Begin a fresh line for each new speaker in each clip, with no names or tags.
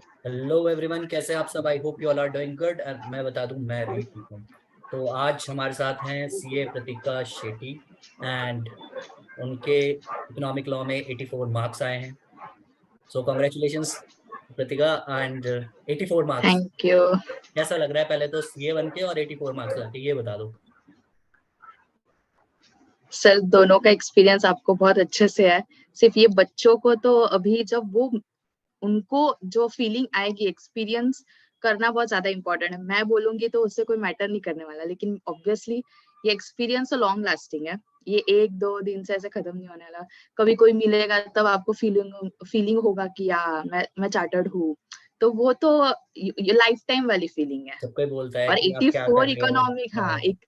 Hello everyone, कैसे हैं आप सब? I hope you all are doing good. मैं बता दूं, मैं भी ठीक हूँ। तो आज हमारे साथ हैं सीए प्रतीका शेट्टी एंड उनके इकोनॉमिक लॉ में 84 मार्क्स आए हैं। So congratulations Prateeka and 84 marks.
Thank you.
कैसा लग रहा है पहले तो सीए बन के और 84 मार्क्स ला के, ये बता दो।
सर दोनों का एक्सपीरियंस आपको बहुत अच्छे से है। सिर्फ ये बच्चों को तो अभी जब वो उनको जो फीलिंग आएगी, एक्सपीरियंस करना बहुत ज्यादा इंपॉर्टेंट है। मैं बोलूंगी तो उससे कोई मैटर नहीं करने वाला, लेकिन ऑब्वियसली ये एक्सपीरियंस तो लॉन्ग लास्टिंग है। ये एक दो दिन से ऐसे खत्म नहीं होने वाला। कभी कोई मिलेगा तब आपको फीलिंग फीलिंग होगा कि यार मैं चार्टर्ड हूँ। तो वो तो ये लाइफ टाइम वाली फीलिंग है।
सब कोई बोलता है
और
कि आप क्या कर
84
रहे हो।
इकोनॉमिक, हाँ
हाँ।
एक,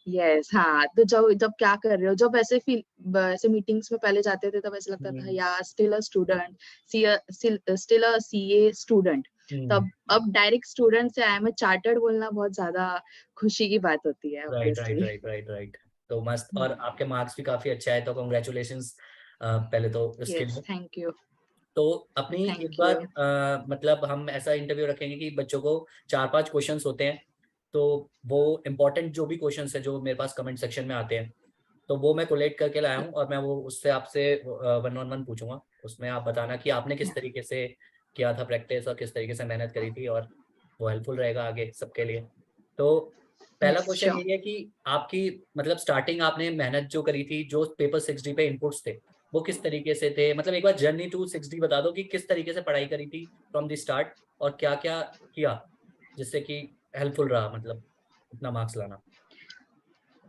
यस हाँ। तो जब जब क्या कर रहे हो, जब ऐसे फील ऐसे मीटिंग्स में पहले जाते थे तब ऐसा लगता था
हम्म।
यार still a student, still a CA student.
Hmm.
तब अब डायरेक्ट स्टूडेंट से आई एम ए चार्टर्ड बोलना बहुत ज्यादा खुशी की बात होती है
right right
obviously.
Right right right. तो मस्त, और आपके मार्क्स भी काफी अच्छा है, तो कॉन्ग्रेचुलेशंस पहले तो इसके
यस
लिए।
Thank you.
तो अपनी एक
थैंक
बार
यू।
मतलब हम ऐसा इंटरव्यू रखेंगे कि बच्चों को 4-5 क्वेश्चंस होते हैं। तो वो इम्पोर्टेंट जो भी क्वेश्चंस है जो मेरे पास कमेंट सेक्शन में आते हैं, तो वो मैं कोलेक्ट करके लाया हूँ और मैं वो उससे आपसे 1-on-1 पूछूंगा। उसमें आप बताना कि आपने किस तरीके से किया था प्रैक्टिस और किस तरीके से मेहनत करी थी, और वो हेल्पफुल रहेगा आगे सबके लिए। तो पहला
यस
क्वेश्चन
श्योर।
ये है कि आपकी मतलब स्टार्टिंग आपने मेहनत जो करी थी, जो पेपर 6D पे इनपुट्स थे, वो किस तरीके से थे? मतलब एक बार जर्नी टू 6D बता दो कि किस तरीके से पढ़ाई करी थी फ्रॉम द स्टार्ट, और क्या क्या किया जिससे कि हेल्पफुल रहा, मतलब इतना मार्क्स लाना।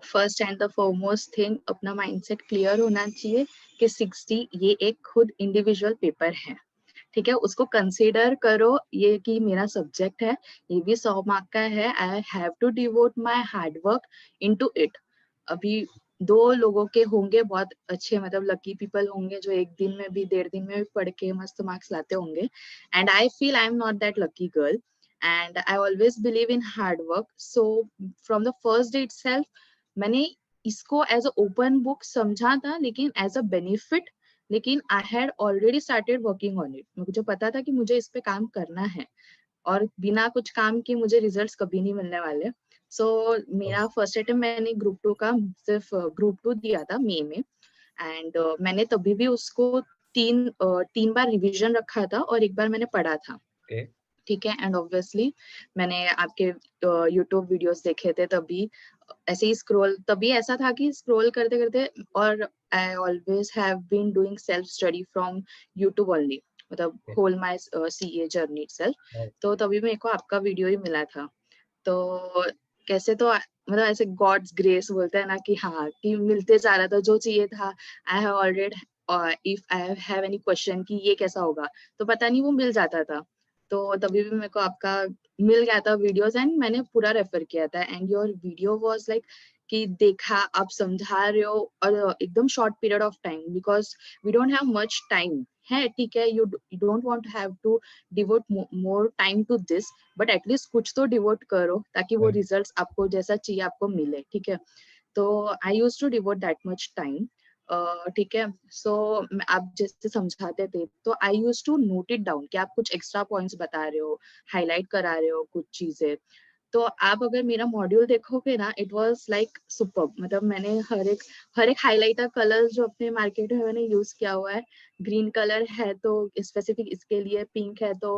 First and the foremost thing, अपना माइंडसेट क्लियर होना चाहिए कि 60 ये एक खुद इंडिविजुअल पेपर है। ठीक है, उसको कंसीडर करो ये कि मेरा सब्जेक्ट है, ये भी 100 मार्क का है। I have to devote my hard work into it. अभी दो लोगों के होंगे बहुत अच्छे, मतलब लकी पीपल होंगे जो एक दिन में भी 1.5 दिन में भी पढ़ के मस्त मार्क्स लाते होंगे। And I feel I am not that lucky girl, and I always believe in hard work. So from the first day itself मैंने इसको एज अ ओपन बुक समझा था, लेकिन एज अ बेनिफिट। लेकिन I had already started working on it. मुझे पता था कि मुझे इस पे काम करना है, और बिना कुछ काम के मुझे रिजल्ट्स कभी नहीं मिलने वाले। सो मेरा फर्स्ट अटेम्प्ट मैंने ग्रुप 2 का सिर्फ ग्रुप 2 दिया था मई में। एंड मैंने तभी भी उसको तीन बार रिवीजन रखा था और एक बार मैंने पढ़ा था।
ओके।
ठीक है, एंड ऑब्वियसली मैंने आपके यूट्यूब वीडियोस देखे थे तभी। ऐसे ही स्क्रॉल, तभी ऐसा था कि स्क्रॉल करते करते, और I always have been doing self study from YouTube only, मतलब whole my CA journey itself. तो तभी मेरे को आपका वीडियो ही मिला था। तो कैसे तो मतलब ऐसे गॉड्स ग्रेस बोलते हैं ना कि हाँ कि मिलते जा रहा था जो चाहिए था। I have already, if I have any question कि ये कैसा होगा, तो पता नहीं वो मिल जाता था। तो तभी भी मेरे को आपका मिल गया था वीडियोस, एंड मैंने पूरा रेफर किया था। And your video was like कि देखा आप समझा रहे हो, और एकदम short period of time, because we don't have much time है। ठीक है, you don't want to have to devote more time to this, but at least कुछ तो डिवोट करो ताकि वो
राइट।
रिजल्ट्स आपको जैसा चाहिए आपको मिले। ठीक है, तो I use to devote that much time. ठीक है, सो आप जैसे समझाते थे तो I use to note it down कि आप कुछ एक्स्ट्रा पॉइंट्स बता रहे हो, हाईलाइट करा रहे हो कुछ चीजें। तो आप अगर मेरा मॉड्यूल देखोगे ना, इट वाज लाइक सुपर्ब। मतलब मैंने हर एक हाइलाइटर कलर जो अपने मार्केट में मैंने यूज किया हुआ है। ग्रीन कलर है तो स्पेसिफिक इसके लिए, पिंक है तो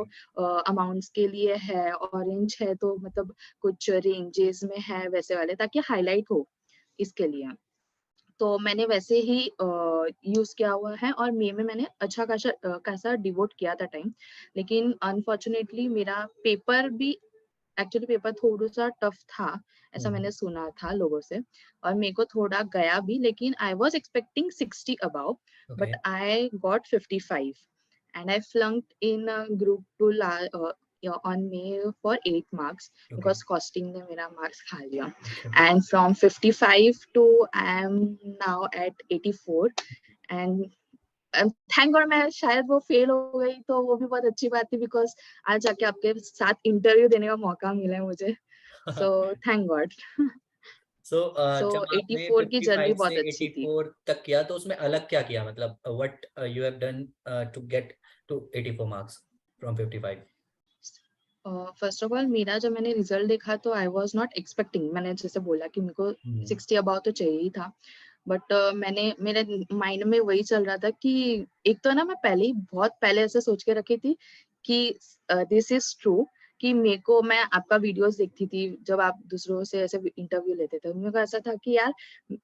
अमाउंट्स के लिए है, ऑरेंज है तो मतलब कुछ रेंजेस में है वैसे वाले, ताकि हाईलाइट हो इसके लिए। तो मैंने वैसे ही यूज किया हुआ है, और मई में मैंने अच्छा खासा डिवोट किया था टाइम। लेकिन अनफॉर्चुनेटली मेरा पेपर भी, एक्चुअली पेपर थोड़ा सा टफ था, ऐसा मैंने सुना था लोगों से। और मेरे को थोड़ा गया भी, लेकिन I was expecting 60 above,
okay.
But I got 55। And I flunked in group 2 on May for 8 marks,
okay.
because costing ने मेरा marks खा लिया।
अच्छा।
And from 55 to I am now at 84। and thank God मैं शायद वो fail हो गई तो वो भी बहुत अच्छी बात थी, बिकॉज आज जाके आपके साथ इंटरव्यू देने का मौका मिला है मुझे। So thank God.
सो
सो
जब आपने
84 की जर्नी
55 से
बहुत अच्छी थी।
84 तक किया, तो उसमें अलग क्या किया? मतलब what you have done to get to 84 marks from 55?
First of all मेरा जब मैंने रिजल्ट देखा तो आई वाज नॉट एक्सपेक्टिंग, मैंने जैसे बोला कि मेरे को 60 अबाउट तो चाहिए ही था, बट मैंने मेरे माइंड में वही चल रहा था कि एक तो ना मैं पहले ही बहुत पहले ऐसे सोच के रखी थी कि दिस इज ट्रू, कि मेरे को, मैं आपका वीडियोस देखती थी जब आप दूसरों से ऐसे इंटरव्यू लेते थे, मेरे को ऐसा था कि यार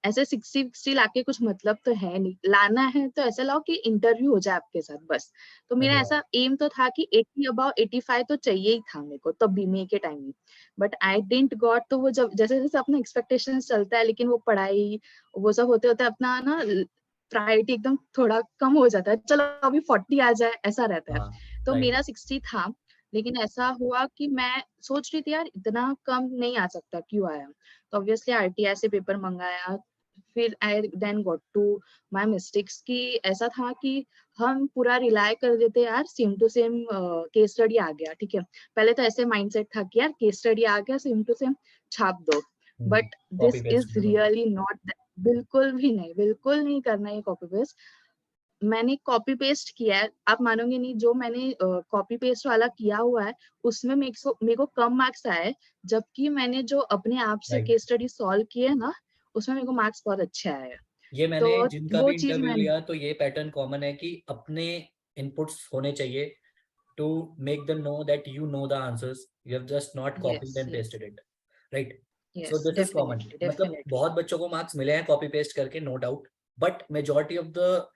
ऐसे 60 लाके कुछ मतलब तो है नहीं, लाना है तो ऐसा लाओ कि इंटरव्यू हो जाए आपके साथ बस। तो मेरा
अरे
ऐसा एम तो था कि 80 अबाउट 85 तो चाहिए ही था मेरे को तब भी, मे के टाइम में, बट आई डिडंट गॉट। तो वो जब जैसे जैसे अपना एक्सपेक्टेशंस चलता है, लेकिन वो पढ़ाई वो सब होते होते अपना ना प्रायोरिटी एकदम थोड़ा कम हो जाता है, चलो अभी 40 आ जाए, ऐसा रहता है।
हाँ
तो
राइट।
मेरा 60 था, लेकिन ऐसा हुआ कि मैं सोच रही थी यार इतना कम नहीं आ सकता, क्यों आया। तो ऑब्वियसली आरटीआई से पेपर मंगाया, फिर I then got to my mistakes, कि ऐसा था कि हम पूरा रिलाय कर देते यार same to same case study आ गया, ठीक है। पहले तो ऐसे माइंडसेट था कि यार केस स्टडी आ गया, सेम टू सेम छाप दो, but
copy
this
paste
is
करो।
रियली नॉट, बिल्कुल भी नहीं, बिल्कुल नहीं करना ये कॉपी पेस्ट। मैंने कॉपी पेस्ट किया है, आप मानोगे नहीं, जो मैंने कॉपी पेस्ट वाला किया हुआ है उसमें मेरे को कम मार्क्स आए, जबकि मैंने जो अपने आप से
राइट।
केस स्टडी सॉल्व किए है ना, उसमें मेरे को मार्क्स बहुत अच्छे आए हैं।
ये मैंने
तो
जिनका
वो
भी
चीज
इंटरव्यू
मैंने,
लिया तो ये पैटर्न कॉमन है कि अपने इनपुट्स होने चाहिए to make them know that you know the answers, you have just not
yes
copied and
yes
pasted it, right? So
yes,
this is common।
Definitely
मतलब
डेफिनेटली।
बहुत बच्चों को मार्क्स मिले हैं कॉपी पेस्ट करके, no doubt, but majority of the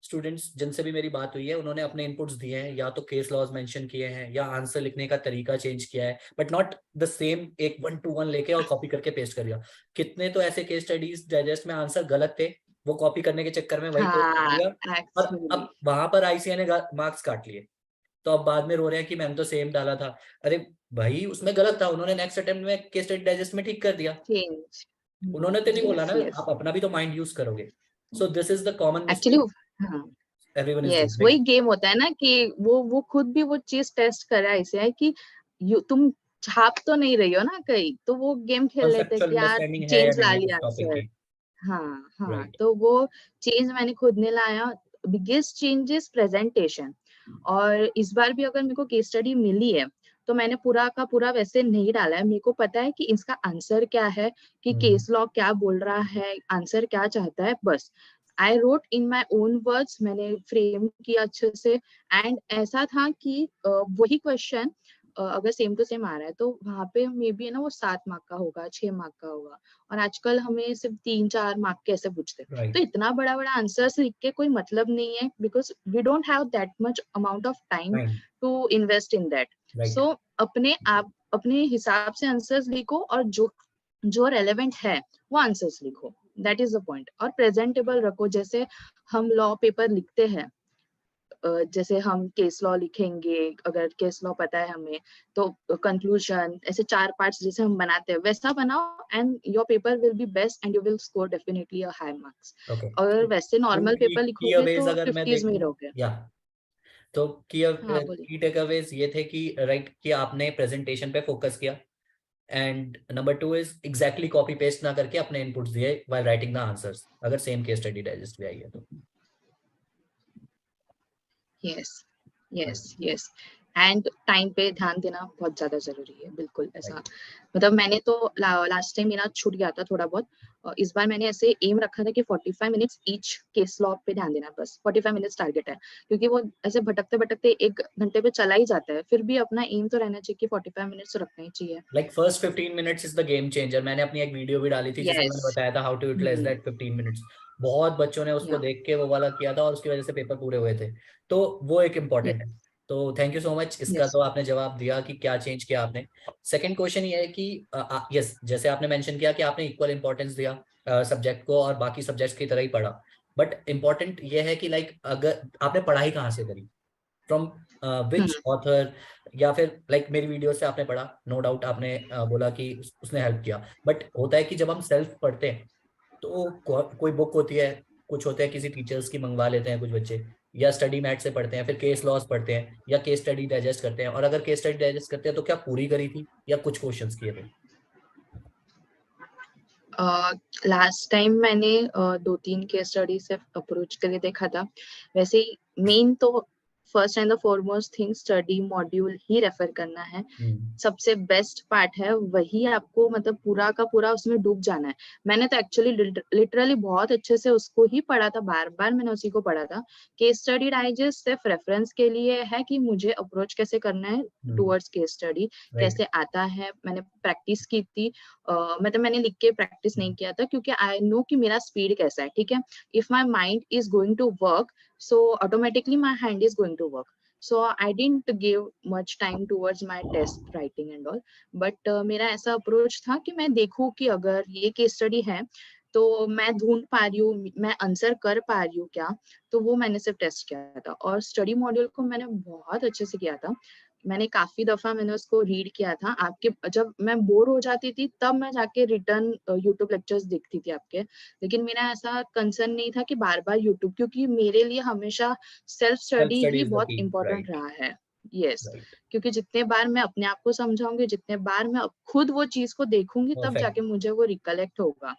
students जिनसे भी मेरी बात हुई है उन्होंने अपने इनपुट्स दिए हैं, या तो केस लॉज मेंशन किए हैं या आंसर लिखने का तरीका चेंज किया है, बट नॉट द सेम एक 1 to 1 लेके और कॉपी करके पेस्ट कर दिया। कितने तो ऐसे केस स्टडीज डाइजेस्ट में आंसर गलत थे, वो कॉपी करने के चक्कर में वही पेस्ट कर
हाँ
दिया, और
एक्चुअली,
अब वहां पर आईसीए ने मार्क्स काट लिए। तो अब बाद में रो रहे हैं कि मैंने तो सेम डाला था। अरे भाई उसमें गलत था, उन्होंने नेक्स्ट अटेम्प्ट में केस स्टडी डाइजेस्ट में ठीक कर दिया।
चेंज,
उन्होंने तो नहीं बोला
यस
ना,
यस,
आप अपना भी तो माइंड यूज करोगे। So this is the common
actually
mistake
हाँ,
एवरीवन इज
यस
डूइंग,
वही
राइट?
गेम होता है ना कि वो खुद भी वो चीज टेस्ट कर रहा है इसे, है कि तुम छाप तो नहीं रही हो ना कहीं, तो वो गेम खेल लेते हैं
कॉन्सेप्चुअल
कि यार
अंडरस्टैंडिंग है या
चेंज ला
नहीं
लिया
उस टॉपिक
आंसर।
की,
हाँ हाँ,
राइट?
तो वो चेंज मैंने खुद ने लाया। Biggest change is presentation. और इस बार भी अगर मेरे को केस स्टडी मिली है तो मैंने पूरा का पूरा वैसे नहीं डाला है, मेरे को पता है कि इसका आंसर क्या है, कि केस लॉ क्या बोल रहा है, आंसर क्या चाहता है, बस I wrote in my own words, मैंने फ्रेम किया अच्छे से। एंड ऐसा था कि वही क्वेश्चन अगर सेम टू सेम आ रहा है तो वहां पे मे बी है ना वो 7 मार्क का होगा, 6 मार्क का होगा, और आजकल हमें सिर्फ 3-4 मार्क के ऐसे पूछते हैं। तो
राइट।
इतना बड़ा बड़ा आंसर्स लिख के कोई मतलब नहीं है, because we don't have that much amount of time
fine.
To invest in that.
Right.
So अपने आप अपने हिसाब से आंसर्स लिखो, और जो जो रेलेवेंट है वो आंसर्स लिखो, दैट इज द पॉइंट। और प्रेजेंटेबल रखो, जैसे हम लॉ पेपर लिखते हैं, जैसे हम केस लॉ लिखेंगे, अगर केस लॉ पता है हमें, तो कंक्लूजन ऐसे 4 पार्ट्स जैसे हम बनाते हैं वैसा बनाओ, and your paper will be best and you will score definitely a high marks.
Okay.
अगर वैसे
तो
नॉर्मल पेपर
की
लिखोगे
अवेज
तो
अगर मैं
50s में ही
देखूं,
रहोगे।
या तो
हाँ बोलिए।
की टेक अवेज ये थे कि राइट कि आपने प्रेजेंटेशन पे फोकस किया, and number 2 is exactly copy paste ना करके अपने इनपुट्स दिए व्हाइल राइटिंग द आंसर्स, अगर सेम केस स्टडी डाइजेस्ट भी आई है तो।
Yes yes yes, and time पे ध्यान देना बहुत ज्यादा जरूरी है, बिल्कुल ऐसा।
राइट।
मतलब मैंने तो लास्ट टाइम मेरा छूट गया था थोड़ा बहुत, इस बार मैंने ऐसे एम रखा था कि 45 मिनट्स ईच केस लॉ पे ध्यान देना, बस 45 मिनट्स टारगेट है, क्योंकि वो ऐसे भटकते भटकते 1 घंटे पे चला ही जाता है, फिर भी अपना एम तो रहना चाहिए कि 45 मिनट्स तो रखना ही चाहिए।
Like first 15 minutes is the game changer. मैंने अपनी एक वीडियो भी डाली थी जिसमें
यस,
मैंने बताया था how to utilise that 15 minutes. बहुत बच्चों ने उसको
या
देख के वो वाला किया था और उसकी वजह से पेपर पूरे हुए थे। तो वो एक इम्पॉर्टेंट है।
यस
तो थैंक यू सो मच, इसका
यस।
तो आपने जवाब दिया कि क्या चेंज किया आपने। सेकंड क्वेश्चन ये है कि यस, जैसे आपने मेंशन किया कि आपने इक्वल इंपॉर्टेंस दिया सब्जेक्ट को और बाकी सब्जेक्ट्स की तरह ही पढ़ा, बट इम्पॉर्टेंट ये है कि लाइक अगर आपने पढ़ाई कहाँ से करी, फ्रॉम विच ऑथर, या फिर लाइक मेरी वीडियो से आपने पढ़ा, नो डाउट आपने बोला कि उसने हेल्प किया, बट होता है कि जब हम सेल्फ पढ़ते हैं तो कोई बुक होती है, कुछ होते हैं किसी टीचर्स की मंगवा लेते हैं कुछ बच्चे, या स्टडी मैट से पढ़ते हैं, फिर केस लॉस पढ़ते हैं या केस स्टडी डाइजेस्ट करते हैं, और अगर केस स्टडी डाइजेस्ट करते हैं तो क्या पूरी करी थी या कुछ क्वेश्चंस किए थे?
लास्ट टाइम मैंने 2-3 केस स्टडी से अप्रोच करके देखा था। वैसे ही मेन तो first and the foremost thing study module he refer करना है। सबसे बेस्ट पार्ट है वही, आपको मतलब पूरा का पूरा उसमें डूब जाना है। मैंने तो एक्चुअली लिटरली बहुत अच्छे से उसको ही पढ़ा था, बार बार मैंने उसी को पढ़ा था। केस स्टडी डाइजेस्ट सिर्फ रेफरेंस के लिए है कि मुझे अप्रोच कैसे करना है टुवर्ड्स केस स्टडी, कैसे आता है। मैंने प्रैक्टिस की थी, मतलब मैंने लिख के प्रैक्टिस नहीं किया था क्योंकि आई नो कि मेरा स्पीड कैसा है, ठीक है। If my mind is going to work, so automatically my hand is going to work. So I didn't give much time towards my test writing and all, but मेरा ऐसा approach था कि मैं देखूं कि अगर ये केस स्टडी है तो मैं ढूंढ पा रही हूँ, मैं आंसर कर पा रही हूँ क्या। तो वो मैंने सिर्फ टेस्ट किया था, और स्टडी मॉड्यूल को मैंने बहुत अच्छे से किया था। मैंने काफी दफा मैंने उसको रीड किया था। आपके जब मैं बोर हो जाती थी तब मैं जाके रिटर्न यूट्यूब लेक्चर्स देखती थी आपके, लेकिन मेरा ऐसा कंसर्न नहीं था कि बार बार यूट्यूब, क्योंकि मेरे लिए हमेशा self
self
study
study
he
is the
बहुत
की,
इंपॉर्टेंट
राइट।
रहा है। यस,
राइट,
क्योंकि जितने बार मैं अपने आप को समझाऊंगी, जितने बार मैं खुद वो चीज को देखूंगी, तब
परफेक्ट।
जाके मुझे वो रिकलेक्ट होगा।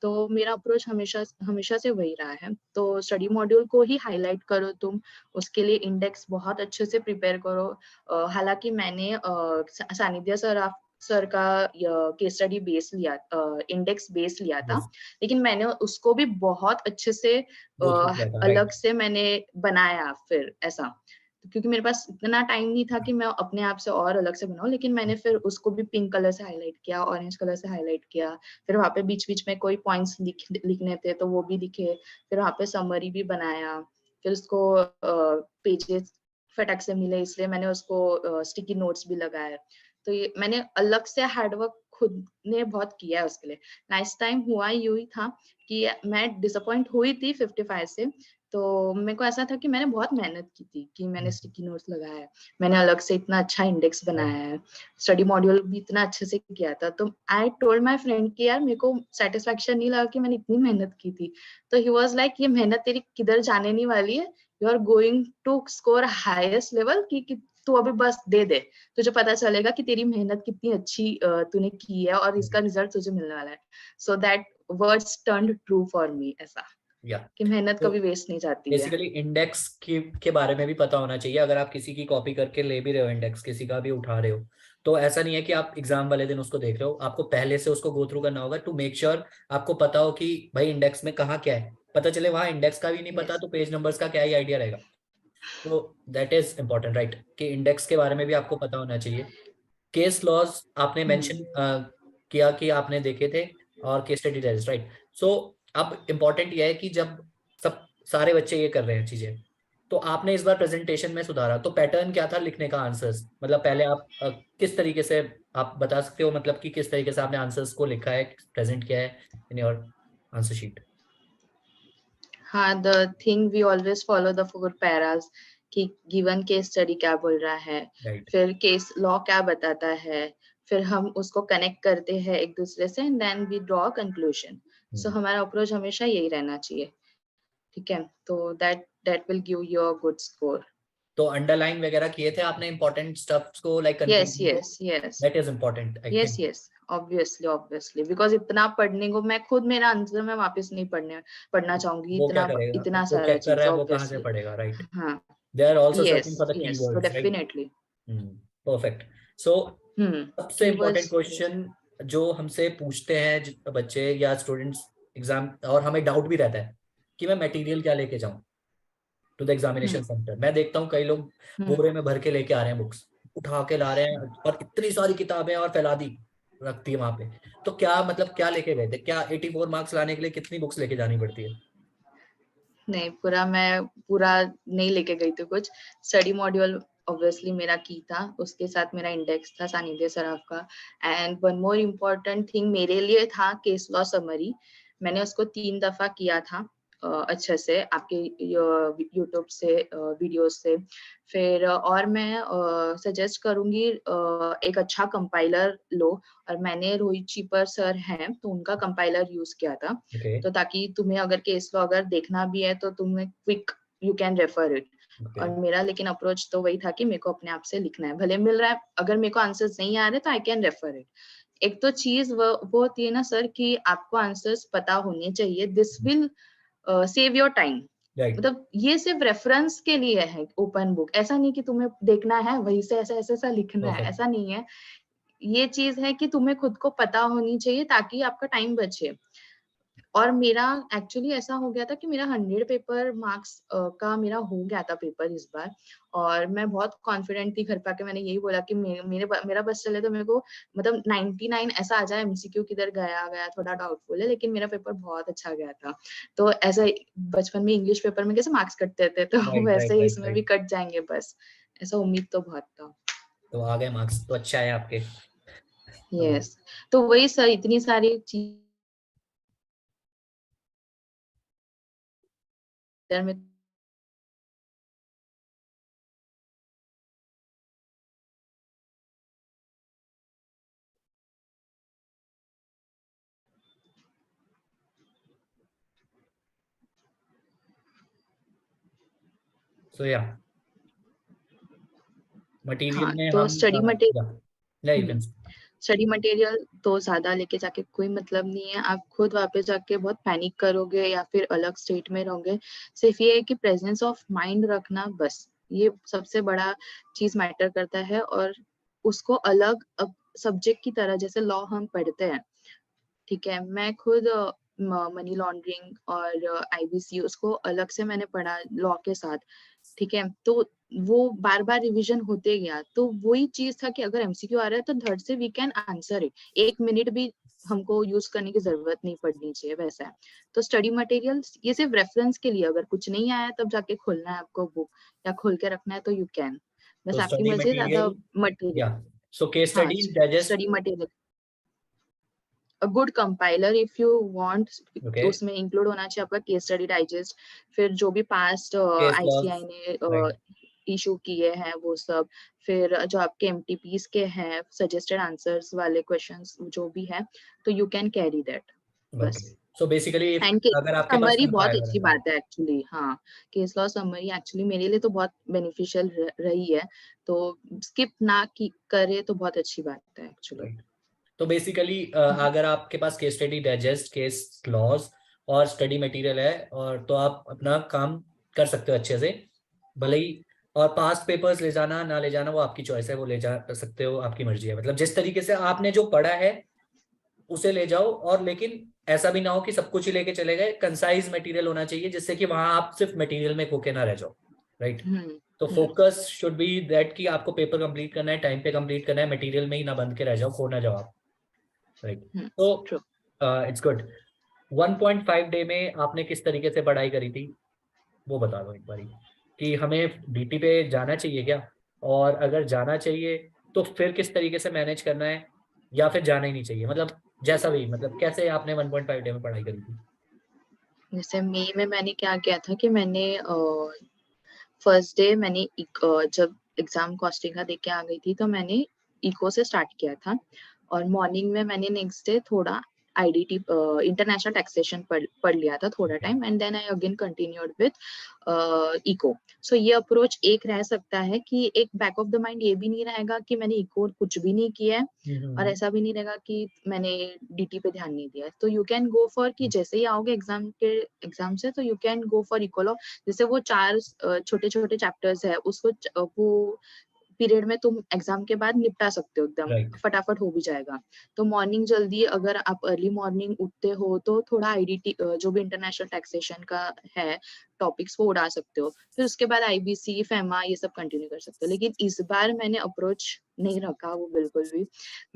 तो मेरा अप्रोच हमेशा हमेशा से वही रहा है। तो स्टडी मॉड्यूल को ही हाईलाइट करो तुम, उसके लिए इंडेक्स बहुत अच्छे से प्रिपेयर करो। हालांकि मैंने सानिध्य सर का केस स्टडी बेस लिया, इंडेक्स बेस लिया था,
यस,
लेकिन मैंने उसको भी बहुत अच्छे से
गो थ्रू किया था,
अलग
राइट।
से मैंने बनाया फिर ऐसा, क्योंकि मेरे पास इतना टाइम नहीं था कि मैं अपने आप से और अलग से बनाऊं। लेकिन मैंने फिर उसको भी पिंक कलर से हाईलाइट किया, ऑरेंज कलर से हाईलाइट किया, फिर वहां पे बीच बीच में कोई पॉइंट्स लिखने थे तो वो भी लिखे, फिर वहां पे समरी भी बनाया, फिर उसको पेजेस फटक से मिले इसलिए मैंने उसको स्टिकी नोट्स भी लगाए। तो ये मैंने अलग से हार्डवर्क खुद ने बहुत किया है उसके लिए। लास्ट टाइम हुआ यूं था कि मैं डिसअपॉइंट हुई थी 55 से, तो मेरे को ऐसा था कि मैंने बहुत मेहनत की थी कि मैंने स्टिकी नोट्स लगाया है, मैंने अलग से इतना अच्छा इंडेक्स बनाया है, स्टडी मॉड्यूल भी इतना अच्छे से किया था। तो आई टोल्ड माय फ्रेंड कि यार मेरे को सेटिस्फेक्शन नहीं लगा कि मैंने इतनी मेहनत की थी। तो ही वाज लाइक ये मेहनत तेरी किधर जाने नहीं वाली है, you are going to score highest level कि तू अभी बस दे दे, तुझे पता चलेगा कि तेरी मेहनत कितनी अच्छी तूने की है और इसका रिजल्ट तुझे मिलने वाला है। So that words turned true for me, ऐसा
या
कि मेहनत
तो
कभी वेस्ट नहीं जाती है।
बेसिकली इंडेक्स के बारे में भी पता होना चाहिए। अगर आप किसी की कॉपी करके ले भी रहे हो, इंडेक्स किसी का भी उठा रहे हो, तो ऐसा नहीं है कि आप एग्जाम वाले दिन उसको देख रहे हो, आपको पहले से उसको गो थ्रू करना होगा टू मेक श्योर आपको पता हो कि भाई इंडेक्स में कहाँ क्या है। पता चले वहां इंडेक्स का भी नहीं पता
यस।
तो पेज नंबर्स का क्या ही आइडिया रहेगा। तो दैट इज इम्पोर्टेंट, राइट, कि इंडेक्स के बारे में भी आपको पता होना चाहिए। केस लॉज आपने मेंशन किया कि आपने देखे थे, और केस स्टडी टेस्ट, राइट। सो अब इम्पोर्टेंट यह है कि जब सब सारे बच्चे ये कर रहे हैं चीजें, तो आपने इस बार प्रेजेंटेशन में सुधारा, तो पैटर्न क्या था लिखने का, आंसर्स मतलब पहले आप किस तरीके से, आप बता सकते हो मतलब कि किस तरीके से आपने आंसर्स को लिखा है, प्रेजेंट किया है इन योर आंसर शीट।
हाँ, the thing we always follow the 4 paras, कि गिवन केस स्टडी क्या बोल रहा है,
राइट।
फिर केस लॉ क्या बताता है, फिर हम उसको कनेक्ट करते हैं एक दूसरे से, and then we draw conclusion. So हमारा अप्रोच हमेशा यही रहना चाहिए, ठीक है। तो that will give you a good score.
तो अंडरलाइन वगैरह किए थे आपने इंपॉर्टेंट स्टफ्स को, लाइक
यस
कंक्लूजन को?
Yes yes
that is important I
yes
think.
Yes, obviously obviously, because इतना पढ़ने को मैं खुद, मेरा आंसर मैं वापस नहीं पढ़ना चाहूंगी,
वो क्या
इतना
करेगा,
इतना
जो
सारा
चेक कर
चीज
रहा है वो कहाँ से
ऑब्वियसली।
पढ़ेगा, राइट।
हाँ।
They are also searching
yes
for the
yes, तो
keywords, right.
Definitely.
Perfect. So सबसे इम्पोर्टेंट
कीवर्ड्स।
क्वेश्चन जो हमसे पूछते हैं बच्चे या स्टूडेंट्स एग्जाम, और हमें डाउट भी रहता है कि मैं मटेरियल क्या लेके जाऊं to the examination
hmm
centre. मैं देखता हूँ कई लोग
हम्म
बोरे में भर के लेके आ रहे हैं, बुक्स उठा के ला रहे हैं, और इतनी सारी किताबें और फैला दी रखती है वहां पे। तो क्या मतलब क्या लेके गए थे, क्या 84 मार्क्स लाने के लिए कितनी बुक्स लेके जानी पड़ती है?
नहीं, मैं पूरा नहीं लेके गई थी कुछ। स्टडी मॉड्यूल ऑब्वियसली मेरा की था, उसके साथ मेरा इंडेक्स था सानिध्य सराफ का, and one more important thing मेरे लिए था केस लॉ समरी। मैंने उसको 3 दफा किया था अच्छे से, आपके यूट्यूब से वीडियोस से। फिर और मैं सजेस्ट करूंगी एक अच्छा कंपाइलर लो, और मैंने रोहित चीपर सर हैं तो उनका कंपाइलर यूज किया था।
ओके।
तो ताकि तुम्हें अगर केस लॉ अगर देखना भी है तो तुम्हें quick you can refer it.
Okay.
और मेरा लेकिन अप्रोच तो वही था कि मेरे को अपने आप से लिखना है, भले मिल रहा है, अगर मेरे को आंसर्स नहीं आ रहे तो आई कैन रेफर इट। एक तो चीज वो होती है ना सर कि आपको आंसर्स पता होने चाहिए, this will save your time.
Right.
मतलब ये सिर्फ रेफरेंस के लिए है ओपन बुक, ऐसा नहीं कि तुम्हें देखना है वहीं से ऐसा ऐसा ऐसा लिखना है,
परफेक्ट।
ऐसा नहीं है। ये चीज है कि तुम्हें खुद को पता होनी चाहिए ताकि आपका टाइम बचे। और मेरा एक्चुअली ऐसा हो गया था कि मेरा 100 पेपर मार्क्स का मेरा हो गया था पेपर इस बार। और मैं बहुत कॉन्फिडेंट थी, घर पे आके मैंने यही बोला कि मेरा बस चले तो मेरे को मतलब 99 ऐसा आ जाए, एमसीक्यू किधर गया गया थोड़ा डाउटफुल है, लेकिन मेरा पेपर बहुत अच्छा गया था। तो ऐसा बचपन में इंग्लिश पेपर में कैसे मार्क्स कटते थे, तो
राइट
वैसे
राइट
ही
राइट
इसमें भी
राइट।
कट जाएंगे बस, ऐसा उम्मीद तो बहुत था।
तो आ गए मार्क्स तो अच्छा है आपके। तो
यस, तो वही सर, इतनी सारी चीज में।
सो या मटेरियल
हाँ,
में
तो
हम
स्टडी
या you
material,
can.
Study material तो ज्यादा लेके जाके कोई मतलब नहीं है। आप खुद वापस जाके बहुत पैनिक करोगे या फिर अलग स्टेट में रहोगे। सिर्फ ये है कि प्रेजेंस ऑफ माइंड रखना, बस ये सबसे बड़ा चीज मैटर करता है। और उसको अलग अब सब्जेक्ट की तरह, जैसे लॉ हम पढ़ते हैं, ठीक है, मैं खुद मनी लॉन्ड्रिंग और आईबीसी उसको अलग से मैंने पढ़ा लॉ के साथ, ठीक है। तो वो बार बार रिवीजन होते गया, तो वही चीज था कि अगर एमसीक्यू आ रहा है तो धड़ से we can answer it, 1 minute भी हमको यूज करने की जरूरत नहीं पड़नी चाहिए, वैसा है। तो स्टडी मटेरियल ये सिर्फ रेफरेंस के लिए, अगर कुछ नहीं आया तब जाके खोलना है आपको बुक या खोल के रखना है तो यू कैन, बस
तो
आपकी
स्टडी
मर्जी है ज्यादा
मटेरियल
मटेरियल।
या सो केस
हाँ,
study digest.
Study material, a good compiler if you want,
okay.
उसमें इंक्लूड होना चाहिए आपका केस स्टडी डाइजेस्ट, फिर जो भी पास्ट
केस लॉस।
आईसीआई ने
राइट।
इशू किए हैं वो सब, फिर जो आपके एमटीपीस के हैं सजेस्टेड आंसर्स वाले क्वेश्चंस जो भी है, तो you can carry that,
okay.
बस।
सो बेसिकली
एंड केस
अगर आपके पास
समरी बहुत
कंपाइलर
अच्छी
है।
बात है एक्चुअली, हाँ, केस लॉ समरी एक्चुअली मेरे लिए तो बहुत बेनिफिशियल रही है, तो स्किप ना की करे तो बहुत अच्छी बात है एक्चुअली।
राइट। तो बेसिकली अगर आपके पास case study digest case laws और स्टडी मटेरियल है और तो आप अपना काम कर सकते हो अच्छे से, भले ही। और पास्ट पेपर्स ले जाना ना ले जाना वो आपकी चॉइस है, वो ले जा सकते हो, आपकी मर्जी है। मतलब जिस तरीके से आपने जो पढ़ा है उसे ले जाओ, और लेकिन ऐसा भी ना हो कि सब कुछ ही लेके चले गए। कंसाइज मटेरियल होना चाहिए जिससे कि वहां आप सिर्फ मटेरियल में खोके ना रह जाओ। राइट।
हम्म
तो
हम्म
फोकस शुड बी दैट कि आपको पेपर कंप्लीट करना है, टाइम पे कंप्लीट करना है, मटेरियल में ही ना बंद के रह जाओ, खो ना जाओ आप। राइट। तो
ट्रू।
It's good. 1.5 डे में आपने किस तरीके से पढ़ाई करी थी वो बता दो एक बारी, कि हमें डीटी पे जाना चाहिए क्या, और अगर जाना चाहिए तो फिर किस तरीके से मैनेज करना है, या फिर जाना ही नहीं चाहिए, मतलब जैसा भी, मतलब कैसे आपने 1.5 डे में पढ़ाई करी थी।
जैसे मई में मैंने क्या किया था कि मैंने फर्स्ट डे मैंने जब एग्जाम कॉस्टिंग का देख के आ गई थी तो मैंने इको से स्टार्ट किया था। और मॉर्निंग में मैंने नेक्स्ट डे थोड़ा आईडीटी इंटरनेशनल टैक्सेशन पढ़ लिया था थोड़ा time, and then I again continued with eco. So ये अप्रोच एक रह सकता है कि एक बैक ऑफ द माइंड ये भी नहीं रहेगा कि मैंने इको कुछ भी नहीं किया है, और
हम्म।
ऐसा भी नहीं रहेगा कि मैंने डीटी पे ध्यान नहीं दिया है। तो यू कैन गो फॉर कि जैसे ही आओगे एग्जाम से तो you can go for eco. जैसे वो 4 छोटे छोटे चैप्टर्स है, उसको वो पीरियड में तुम एग्जाम के बाद निपटा सकते हो, एकदम
राइट।
फटाफट हो भी जाएगा। तो मॉर्निंग जल्दी, अगर आप अर्ली मॉर्निंग उठते हो तो थोड़ा आईडीटी जो भी इंटरनेशनल टैक्सेशन का है टॉपिक्स वो उड़ा सकते हो, फिर उसके बाद आईबीसी फेमा ये सब कंटिन्यू कर सकते हो। लेकिन इस बार मैंने अप्रोच नहीं रखा वो बिल्कुल भी।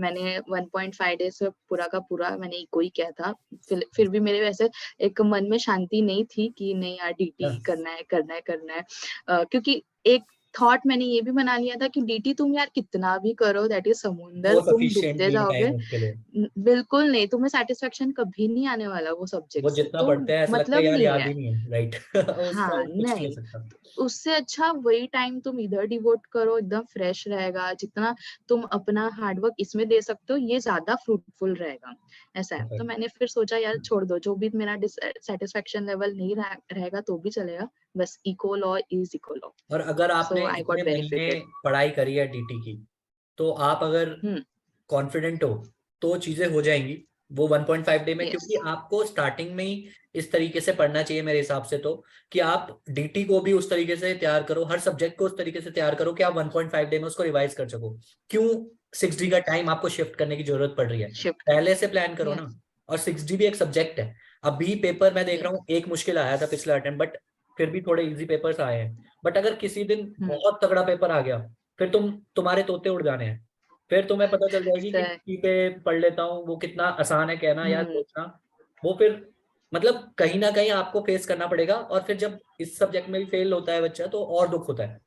मैंने 1.5 डेज पूरा का पूरा मैंने इको ही किया था। फिर भी मेरे वैसे एक मन में शांति नहीं थी कि नहीं यार डीटी करना है करना है करना है। क्योंकि एक थॉट मैंने ये भी बना लिया था कि डीटी तुम यार कितना भी करो, दैट इज समुंदर,
वो
तुम
सफिशिएंट
डूबते
नहीं
जाओगे।
टाइम उसके लिए।
बिल्कुल नहीं, तुम्हें सेटिस्फेक्शन कभी नहीं आने वाला वो
वो
सब्जेक्ट से,
जितना
तो
पढ़ते हैं ऐसा लगता है
मतलब
यार
नहीं
याद
है।
ही नहीं है। राइट। उसका
हाँ,
कुछ नहीं
नहीं,
हो सकता।
उससे अच्छा वही टाइम तुम इधर डिवोट करो, एकदम फ्रेश रहेगा। जितना तुम अपना हार्डवर्क इसमें दे सकते हो ये ज्यादा फ्रूटफुल रहेगा, ऐसा है। तो मैंने फिर सोचा यार छोड़ दो, जो भी मेरा सेटिस्फेक्शन लेवल नहीं रहेगा तो भी चलेगा, बस eco law is eco law.
और अगर
सो
आपने
आई
इतने
गॉट
महीने
बेनिफिटेड।
पढ़ाई करी है डीटी की, तो आप अगर
हम्म
कॉन्फिडेंट हो तो चीजें हो जाएंगी। वो 1.5 डे में,
Yes.
क्योंकि आपको स्टार्टिंग में ही इस तरीके से पढ़ना चाहिए मेरे हिसाब से, तो कि आप डीटी को भी उस तरीके से तैयार करो, हर सब्जेक्ट को उस तरीके से तैयार करो कि आप 1.5 डे में उसको रिवाइज कर सको। क्यों 6D का टाइम आपको शिफ्ट करने की जरूरत पड़ रही है,
Shift.
पहले से प्लान करो
Yes.
ना। और 6D भी एक सब्जेक्ट है। अभी पेपर मैं देख रहा
Yes.
हूँ, एक मुश्किल आया था पिछला अटेम्प्ट, बट फिर भी थोड़े इजी पेपर्स आए हैं। बट अगर किसी दिन बहुत तगड़ा पेपर आ गया, फिर तुम्हारे तोते उड़ जाने हैं। फिर तुम्हें पता चल जाएगी कि
Sir.
टी पे पढ़ लेता हूँ, वो कितना आसान है कहना या
Hmm.
सोचना। वो फिर मतलब कहीं ना कहीं आपको फेस करना पड़ेगा, और फिर जब इस सब्जेक्ट में भी फेल होता है बच्चा तो और दुख होता है।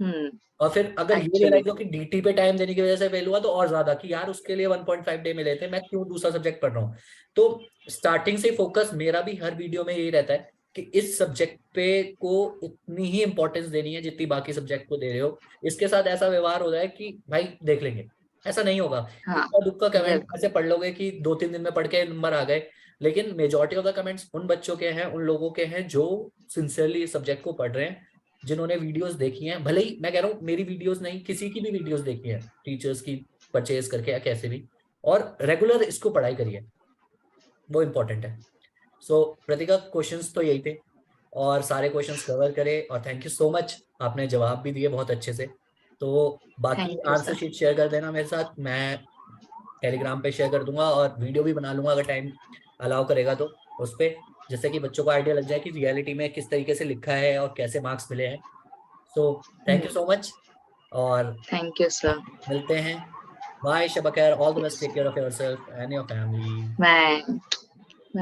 Hmm.
और फिर अगर ये
Actually.
रियलाइज हो कि डीटी पे टाइम देने की वजह से फेल हुआ, तो और ज्यादा कि यार उसके लिए 1.5 डे मिले थे, मैं क्यों दूसरा सब्जेक्ट पढ़ रहा हूँ। तो स्टार्टिंग से फोकस मेरा भी हर वीडियो में यही रहता है कि इस सब्जेक्ट पे को उतनी ही इंपॉर्टेंस देनी है जितनी बाकी सब्जेक्ट को दे रहे हो। इसके साथ ऐसा व्यवहार हो जाए कि भाई देख लेंगे, ऐसा नहीं होगा।
हाँ.
इक्का दुक्का कमेंट
Yes.
ऐसे पढ़ लोगे कि 2-3 दिन में पढ़ के नंबर आ गए, लेकिन मेजोरिटी ऑफ द कमेंट्स उन बच्चों के हैं, उन लोगों के हैं जो सिंसियरली इस सब्जेक्ट को पढ़ रहे हैं, जिन्होंने वीडियोस देखी हैं। भले ही मैं कह रहा हूँ मेरी वीडियोस नहीं, किसी की भी वीडियोस देखी है टीचर्स की, परचेज करके या कैसे भी, और रेगुलर इसको पढ़ाई करिए, वो इम्पोर्टेंट है। सो प्रतिका, क्वेश्चंस तो यही थे, और सारे क्वेश्चंस कवर करे, और थैंक यू सो मच, आपने जवाब भी दिए बहुत अच्छे से। तो बाकी
Thank you,
answer
sir.
Sheet share कर देना मेरे साथ, मैं टेलीग्राम पे शेयर कर दूंगा, और वीडियो भी बना लूंगा अगर टाइम अलाउ करेगा तो उस पे, जिससे कि बच्चों को आइडिया लग जाए कि रियलिटी में किस तरीके से लिखा है और कैसे मार्क्स मिले हैं। So thank you
Hmm.
So much, और
Thank you, sir.
मिलते हैं। बाय, शब खैर, all the best,
Yes.
Take care of yourself and your family.
Bye.